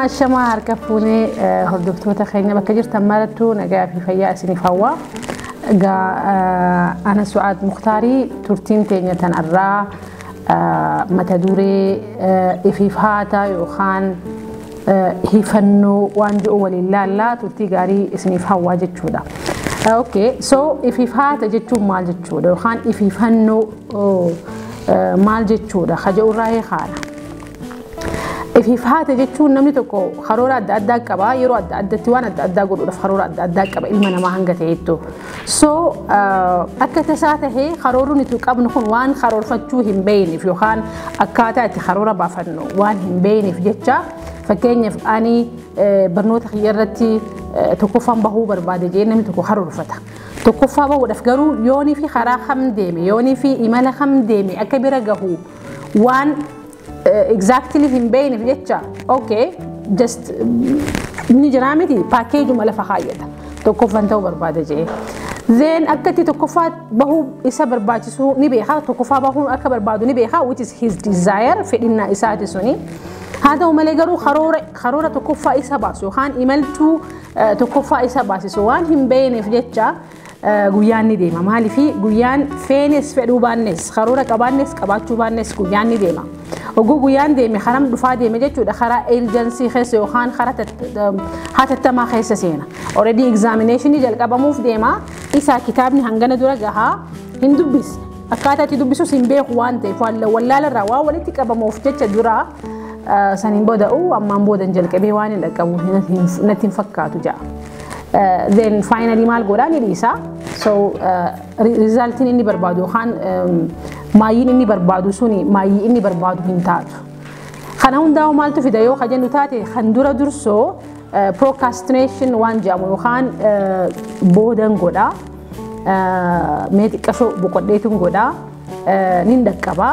الشما هركفوني هردفتو تخيني بكجر تمرتو نجا في فيا سني فوا أنا سعاد مختاري ترتين تانية تنقرا متدوري إفيفهاتا يوخان هيفنو وانجو ولله لا ترتي غاري اسمي فوا جتشودا اوكي سو إفيفهاتا جتشو مال جتشودا يوخان إفيفنو مال جتشودا خجو راي خانا إفيفهاتا جتشو نمني تكو خرورة أدى قبا يرو أدى تيوان أدى قولوا خرورة أدى قبا إلمنا ما هنگا تيتو سو أكتساته هي خرورو نتوك أب نكون وان خرور فتشو هم بيني في يوخان أكاتا اتي خرورة بافنو وان هم بيني في جتشا فكين يفقاني برنوت خيارتي تكوفان بهو بربادي جين نمي تكو خرور فتا تكوفا بهو دفقرو يوني في خرا خم ديمي يوني في إيمالا خم ديمي أكبر قهو وان exactly هم بين في جتة اوكي just نجرامتي باكيج ولا فخايته تكوفان تو برباده جي زين اكتي تكوفات بهو إسا برباجسو نبيخا تكوفا بهو اكبر بعضو نبيخا which is his desire في إنا إساتي سوني هذا هم لقروا خرورة تكوفا إسا باسو خان إملتو تكوفا إسا باسو وان هم بين في جتة قويان نديما مالي في قويان فينس فعلو بانس خرورة كبانس كباتشو بانس قويان نديما وقو قويان ديمي خرم دفا ديمي جتشو دخرا إلجنسي خيس يوخان خرا هاتتما خيس سينا already examination جل قبا موف ديما إسا كتابني هنغانا دورا قها هندوبس أكاتا تدوبسو سنبيخ وانتي ولا لروا ولتي قبا موف جتشا دورا سنين بودا أو أمان بودا نجل كبي واني لكبو نتين فكاتو جا then finally مال قولاني ليسا so resulting إني بربادو خان مايين إني بربادو سوني مايين إني بربادو هنتاتو خانون داو مالتو في دايو خجنو تاتي خندورا درسو procrastination وان جامو خان بودن قودا ميتي كشو بقديتون قودا نندكبا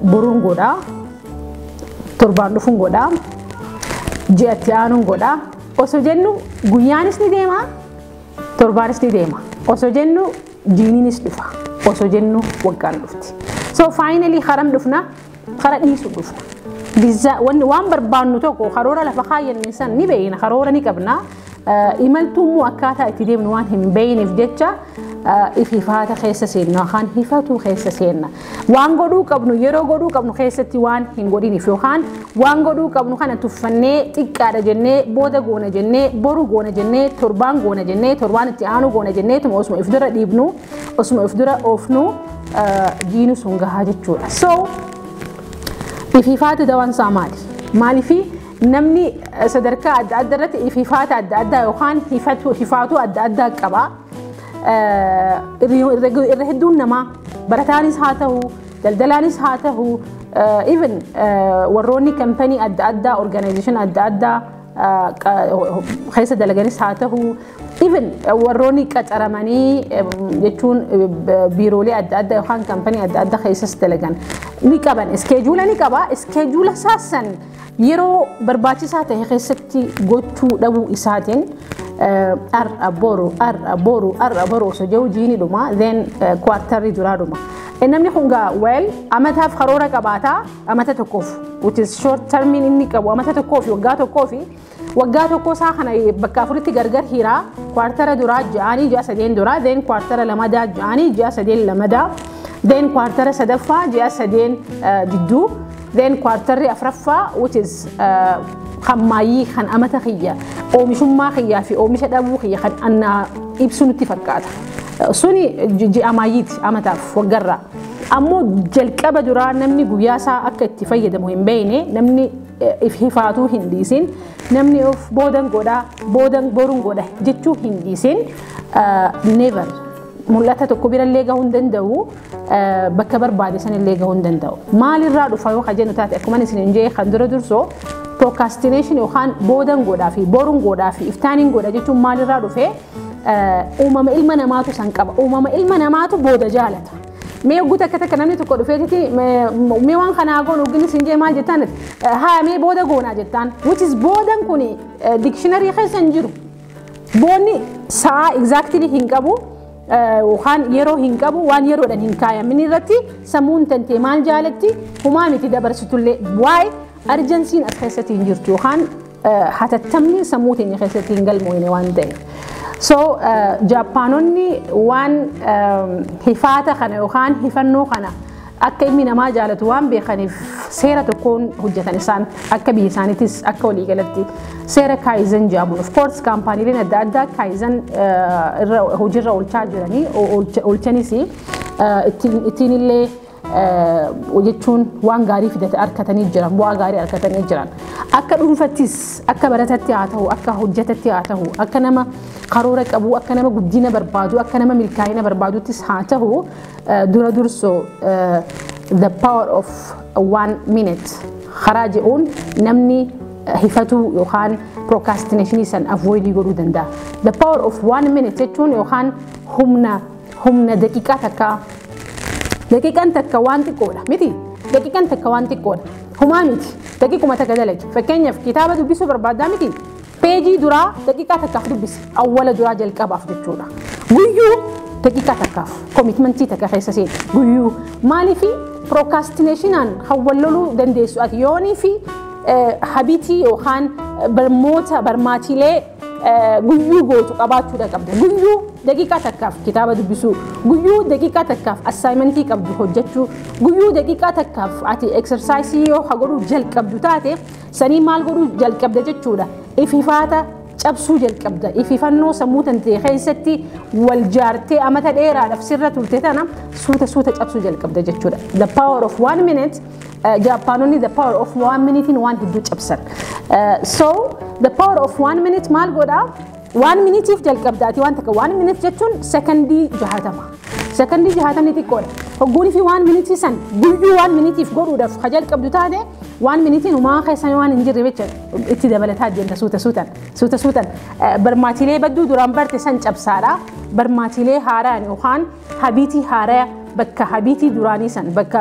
برون قودا تربان دفون قودا جياتيانون قودا osoo jennu guyyaanis ni deema torbaanis ni deema osoo jennu jiiniinis dhufa osoo jennu waggaan dhufti so finally haram dhufna hara dhiisu dhufna waan barbaannu tokko karoora lafa kaayyanne san ni beeyna karoora ni qabna imaltuummoo akkaataa itti deemnu waan hin beeyneef jecha ififaata keessa seenna kan hifatu keessa seenna waan godhuu qabnu yeroo godhuu qabnu keessatti waan hin godhiniif yookaan waan godhuu qabnu kana tuffannee xiqqaadha jennee booda goona jennee boru goona jennee torbaan goona jennee torbaan itti aanu goona jennee tuma osuma if dura dhiibnu osuma if dura oofnu jiinu sun gahaa jechuudha so ififaata dawaan isaa maalifi namni sadarkaa adda adda irratti ififaata adda addaa yookaan hifaatu adda addaa qaba الرهدون نما برتانيس هاته دلدلانيس هاته even وروني كمباني أدى organization أدى خيسة دلجانيس هاته even وروني كترماني يكون بيرولي أدى يخان كمباني أدى خيسة دلجان نكابن schedule أساسا يرو برباتي ساته خيستي قطو دو إساتين أر سجوا جيني دوما then quarter دورا دوما إنما نحونجا well أمتها في خرورة كباتا أمتها تكوف which is short term إني كبوا أمتها تكوفي وقاتو كوسا خنا بكافوري تجرجر هيرا quarter دورا جاني جا سدين دورا then quarter لمدا جاني جا سدين لمدا then quarter سدفا جا سدين جدو then quarter أفرفا which is خمايي خن أمتها خيا أو مش ما خيا في أو مش أبو خيا خن أنا إبسون تفكات سوني جي أمايت أمتها وجرا أمو جلكبة دورا نمني قياسا أكتر تفيد مهم بينه نمني إفهفاتو هنديسين نمني أف بودن بورون قودا جتشو هنديسين never مولاتها تكبير الليجا هندن دو بكبر بعد سنة الليجا هندن دو مال الرادو فايو خجنو تات أكمل سنين جاي خندرو درسو procrastination يوخان بودن قودا في بورون قودا في إفتانين قودا جتشو مال الرادو في أمم إلمنا ماتو سنكبا أمم إلمنا ماتو بودا جالتا مي قلت كتك نمني تقول فيتي مي وان خنا أقول وقولي سنجي مال جتان ها مي بودا قونا جتان which is بودن كوني dictionary خير سنجرو بوني ساعة exactly هنكبو وخان يرو هنكبو وان يرو دن هنكايا من الرتي سمون تنتي مال جالتي هما متي دبر ستولي واي arjansiin as keessatti hin jirtu yookaan hatattamni sammuutiin keessatti hin galmoofne waan ta'eef. So Jaappaanonni waan hifaata kana yookaan hifannoo kana akka ilmi namaa jaalatu waan beekaniif seera tokkoon hojjetan isaan akka biyya isaaniitis akka waliigalatti seera Kaizen jedhamuun of course kaampaaniileen adda addaa Kaizen hojiirra oolchaa jiranii oolchanis ittiin illee jechuun waan gaarii fidate argatanii jiran bu'aa gaarii argatanii jiran akka dhuunfattis akka baratatti haa ta'u akka hojjetatti haa ta'u akka nama karoora qabu akka nama guddina barbaadu akka nama milkaa'ina barbaaduttis haa ta'u dura dursoo the power of 1 minute karaa jedhuun namni hifatu yookaan procrastination san avoid godhuu danda'a. The power of 1 minute jechuun yookaan humna daqiiqaa takka daqiiqaan takka waan xiqqoodha miti daqiiqaan takka waan xiqqoodha humaa miti daqiiquma takka dalagi fakkeenyaaf kitaaba dubbisuu barbaaddaa miti peejii duraa daqiiqaa takkaaf dubbisi awwala duraa jalqabaaf jechuudha guyyuu daqiiqaa takkaaf commitmentii takka keessa seeni guyyuu maaliifi procrastinationaan hawwalloluu dandeessu ati yoonii fi habitii yookaan barmaatilee guyyuu gootu qabaachuudha qabda guyyuu daqiiqaa takkaaf kitaaba dubbisuu guyyuu daqiiqaa takkaaf assignmentii qabdu hojjechuu guyyuu daqiiqaa takkaaf ati exerciise yoo godhuu jalqabdu taate sanii maal godhuu jalqabda jechuudha ififaata cabsuu jalqabda ififannoo sammuu tantee keessatti wal jaartee amata dheeraadhaaf sirra turte tana suuta cabsuu jalqabda jechuudha the power of 1 minute Jaappaanonni the power of 1 minute waan hedduu cabsan so the power of 1 minute maal godha 1 minute if jalqabdaati waan takka 1 minute jechuun sekondii 60 sekondii 60 xiqqoodha hogguun fi 1 minute san guyyuu 1 minute if godhuudhaaf ka jalqabdu taate 1 minute umaa keessan waan hin jirre jecha itti dabalataa deemta suuta barmaatilee badduu duraan barte san cabsaadha barmaatilee haaraan yookaan habitii haaraa bakka habitii duraanii san bakka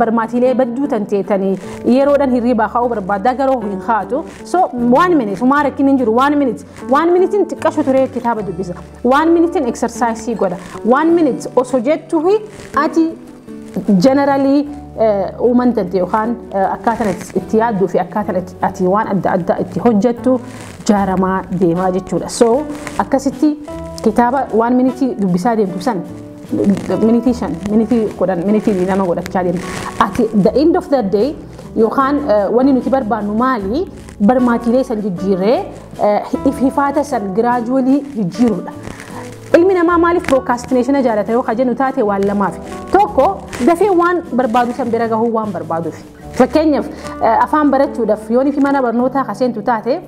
barmaatilee badduu tanteetanii yeroodhaan hirribaa ka'uu barbaaddaa garuu hin haatu so 1 minute umaa rakkin hin jiru 1 minute xiqqashu turee kitaaba dubbisa 1 minute exercise godha 1 minute osoo jettuu ati generally uuman tante yookaan akkaataan itti yaadduu fi akkaataan ati waan adda addaa itti hojjettu jaaramaa deemaa jechuudha so akkasitti kitaaba 1 minute dubbisaa deemtu san miniti nama godhachaa deemtu ati the end of the day yookaan wanni nuti barbaannu maali barmaatilee san jijjiirree ififaata san gradually jijjiiruudha ilmi namaa maaliif procrastination jaalata yoo jennu taate waan lamaaf tokko dafee waan barbaadu san bira gahuu waan barbaaduuf fakkeenyaaf afaan barachuudhaaf yoonii fi mana barnootaa kaseentu taate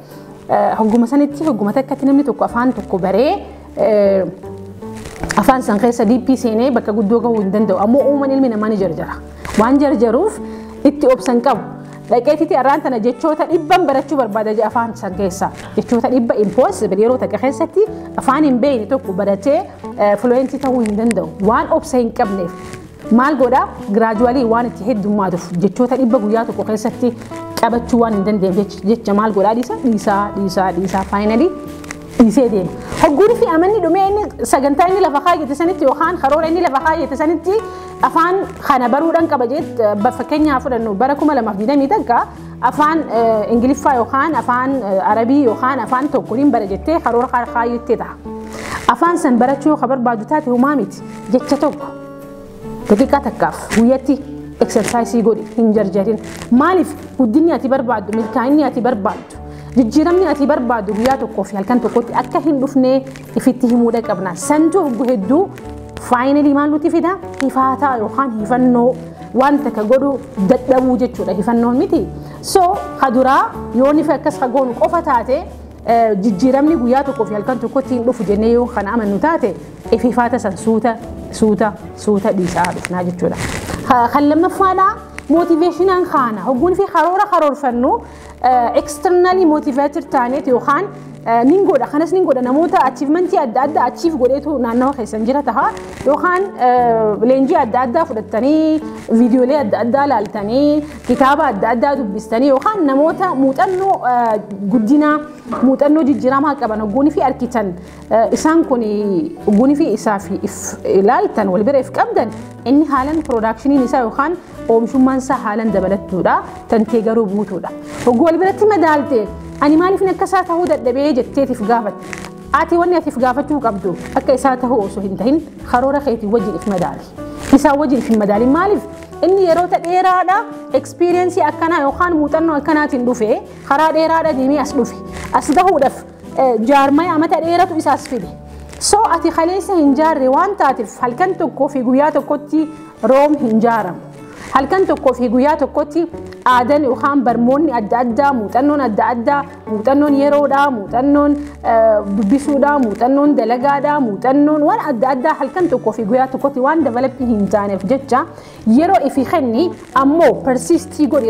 hogguma sanitti hogguma takkatti namni tokko afaan tokko baree afaan san keessa diippii seenee bakka guddoo gahuu hin danda'u ammoo uuman ilmi namaa ni jarjara waan jarjaruuf itti obsan qabu dhaqeetitti arraan tana jechoota dhibban barachuu barbaada je afaan san keessa jechoota dhibba impossible yeroo takka keessatti afaan hin beekne tokko baratee fluent ta'uu hin danda'u waan obsa hin qabneef maal godha gradually waan itti heddummaatuuf jechoota dhibba guyyaa tokko keessatti qabachuu waan hin dandeenyeef jecha maal godha dhiisaa finally dhiisee deema. Hogguun fi amanni dhumee inni sagantaa inni lafa kaayyate sanitti yookaan karoora inni lafa kaayyate sanitti afaan kana baruudhaan qaba jett fakkeenyaaf fudhannu bara 2020 takka afaan Ingiliffaa yookaan afaan Arabii yookaan afaan tokko hin bara jettee karoora kaayyattee ta'a. Afaan san barachuu ka barbaadu taate humaa miti jecha tokko daqiiqaa takkaaf guyyatti exerciise godhi hin jarjarin maaliif guddinni ati barbaaddu milkaa'inni ati barbaaddu jijjiiramni ati barbaadu guyyaa tokkoo fi halkan tokkotti akka hin dhufnee ifitti himuudha qabna santu hubbu hedduu finally maal nuti fida hifaataa yookaan hifannoo waan takka godhu dadhabuu jechuudha hifannoon miti so haduraa yoonni fi akkas hagoonu qofa taate jijjiiramni guyyaa tokkoo fi halkan tokkotti hin dhufu jennee yoo kana amannu taate ififaata san suuta dhiisaa dhufnaa jechuudha kan lammaffaadhaa motivationaan kaana hogguun fi karoora karoorfannu externally motivated taaneet yookaan نينجودا خناس نينجودا نموتا achievement أدى achieve قوليتو نانو خيسن جرا تها يوخان لينجي أدى فدتني فيديو لي أدى لالتني كتابة أدى دبستني يوخان نموتا موتنو قدنا موتنو جيرام هكذا نقولي في أركيتن إسان كوني قولي في إسافي لالتن والبريف كابدن إني حالا برودكشني نسا يوخان ومشو منسا حالا دبلتو دا تنتيجرو بموتو دا وقول برتي مدالتي أنا مالي في نكساته هو دبي جتتي في قافت آتي وني في قافته قبضو أكيد ساته هو سهنتهن خرورة خيتي وجه في مدالي نسا وجه في مدالي مالي إني يروت الإرادة experience أكنا يوخان موتنو أكنا تندوفي خراد الإرادة ديني أسلوفي أسده هو دف جارمي أمتى الإرادة إساس فيه سو أتي خليسه هنجار روان تاتف هل كنتو كوفي قوياتو كوتي روم هنجارم هل كنتو كوفي قوياتو كوتي آدن يوخان برموني أدى موتنون أدى موتنون يرودا موتنون ببسودا موتنون دلقادا موتنون وان أدى هل كنتو كوفي قوياتو كوتي وان ديفلوبي هنجاني في جتشا يرو إفي خني أمو persist يقول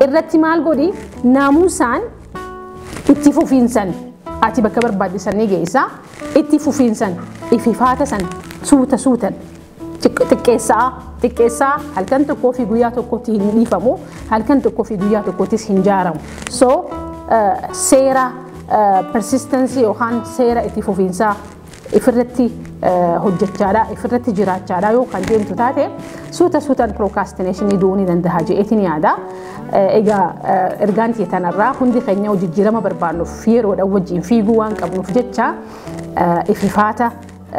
الرتي مال قولي ناموسان اتفو فينسان آتي بكبر بعد سنة جيسا اتفو فينسان إفي فاتسان سوتا تكيسا هل كنت كوفي قوياتو كوتي نيفمو هل كنت كوفي قوياتو كوتي هنجارم سيرا persistence يوخان سيرا اتفو فينسا إفرتي هجتشارا إفرتي جراتشارا يوخان جيمتو تاتي سوتا procrastination يدوني دندها جئتني عدا إيجا إرجانتي تنرى هندي خنيا وجيرما بربانو فير ودا وجين في جوان قبل فجتشا إفيفاتا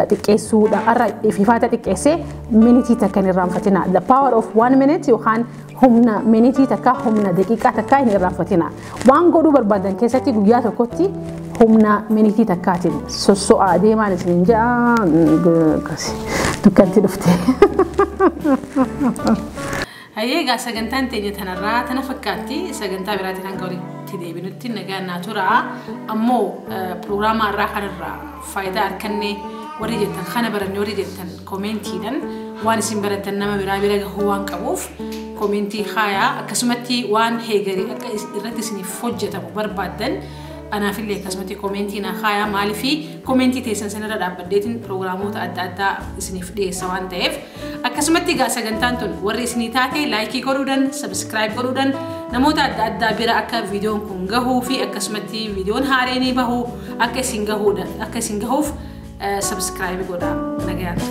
تكيسو دا أرى إفيفاتا تكيسي منيتي تكاني رامفتنا the power of 1 minute يوخان همنا منيتي تكا همنا دقيقة تكا إني رامفتنا وان قدو بربادن كيساتي قوياتو كوتي همنا منيتي تكاتين سوسو آدي ما نسنجا تكانتي دفتي هيا سجنتان تيجي تنرى تنفكاتي سجنتا براتي تنقولي تدي بنوتي نجا ناتورا أمو برنامج الراحة الرا فايدة أركني وريجتن خنا برني وريجتن كومنتي دن وان سيمبرتن نما برابي هو وان كبوف كومنتي خايا كسمتي وان هيجري الرتسني فوجة بربادن أنا في اللي كسمتي كومنتي نخايا مالي في كومنتي تيسن سنة رد أبديتن برنامج أدى سني في سوان تيف أكسمتي جالسة جنتانتون وريسني تاتي لايكي كرودن سبسكرايب كرودن نموت أدى برا أكا فيديو كونجهو في أكسمتي فيديو هاريني بهو أكسينجهو سبسكرايب كودا نجات.